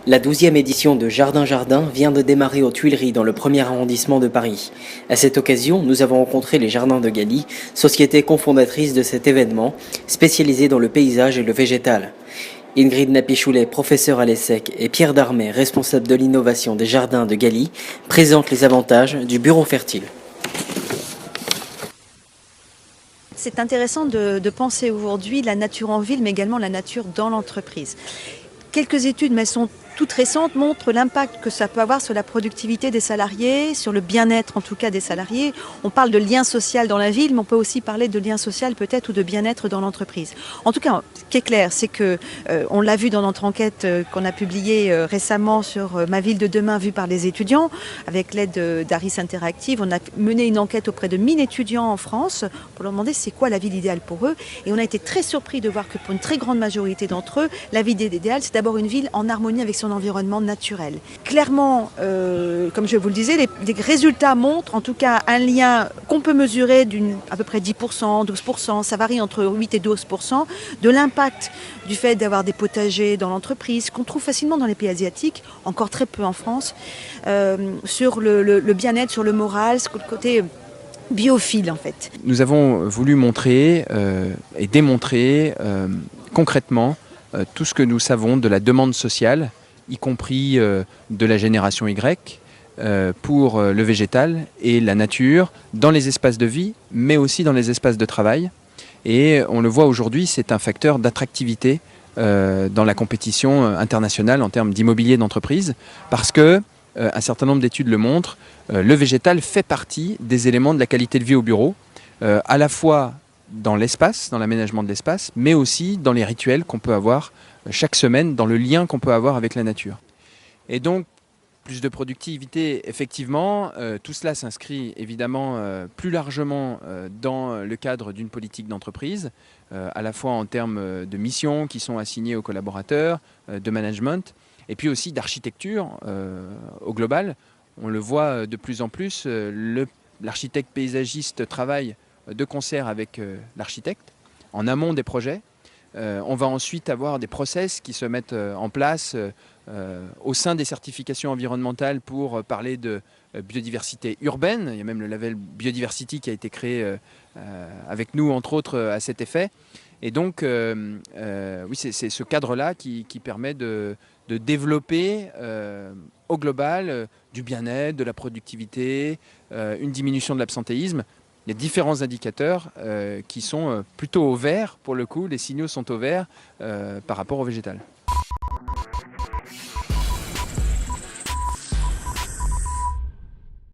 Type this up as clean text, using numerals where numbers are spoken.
La 12e édition de Jardin Jardin vient de démarrer aux Tuileries dans le 1er arrondissement de Paris. À cette occasion, nous avons rencontré les Jardins de Galy, société cofondatrice de cet événement, spécialisée dans le paysage et le végétal. Ingrid Napichoulet, professeure à l'ESSEC, et Pierre Darmet, responsable de l'innovation des Jardins de Galy, présentent les avantages du bureau fertile. C'est intéressant de penser aujourd'hui la nature en ville, mais également la nature dans l'entreprise. Quelques études, mais elles sont toutes récentes, montrent l'impact que ça peut avoir sur la productivité des salariés, sur le bien-être en tout cas des salariés. On parle de lien social dans la ville, mais on peut aussi parler de lien social peut-être ou de bien-être dans l'entreprise. En tout cas, ce qui est clair, c'est que on l'a vu dans notre enquête qu'on a publiée récemment sur Ma ville de demain vue par les étudiants, avec l'aide d'Aris Interactive. On a mené une enquête auprès de 1000 étudiants en France pour leur demander c'est quoi la ville idéale pour eux. Et on a été très surpris de voir que pour une très grande majorité d'entre eux, la ville idéale, c'est d'abord une ville en harmonie avec son environnement naturel. Clairement, comme je vous le disais, les résultats montrent en tout cas un lien qu'on peut mesurer à peu près 10%, 12%, ça varie entre 8 et 12%, de l'impact du fait d'avoir des potagers dans l'entreprise, qu'on trouve facilement dans les pays asiatiques, encore très peu en France, sur le bien-être, sur le moral, sur le côté biophile en fait. Nous avons voulu montrer et démontrer concrètement tout ce que nous savons de la demande sociale, y compris de la génération Y, pour le végétal et la nature, dans les espaces de vie, mais aussi dans les espaces de travail. Et on le voit aujourd'hui, c'est un facteur d'attractivité dans la compétition internationale en termes d'immobilier d'entreprise, parce que un certain nombre d'études le montrent, le végétal fait partie des éléments de la qualité de vie au bureau, à la fois dans l'espace, dans l'aménagement de l'espace, mais aussi dans les rituels qu'on peut avoir chaque semaine, dans le lien qu'on peut avoir avec la nature. Et donc, plus de productivité, effectivement, tout cela s'inscrit évidemment plus largement dans le cadre d'une politique d'entreprise, à la fois en termes de missions qui sont assignées aux collaborateurs, de management, et puis aussi d'architecture au global. On le voit de plus en plus, l'architecte paysagiste travaille de concert avec l'architecte en amont des projets. On va ensuite avoir des process qui se mettent en place au sein des certifications environnementales pour parler de biodiversité urbaine. Il y a même le label Biodiversity qui a été créé avec nous, entre autres, à cet effet. Et donc, oui, c'est ce cadre-là qui permet de développer au global du bien-être, de la productivité, une diminution de l'absentéisme. Il y a différents indicateurs qui sont plutôt au vert, pour le coup, les signaux sont au vert par rapport au végétal.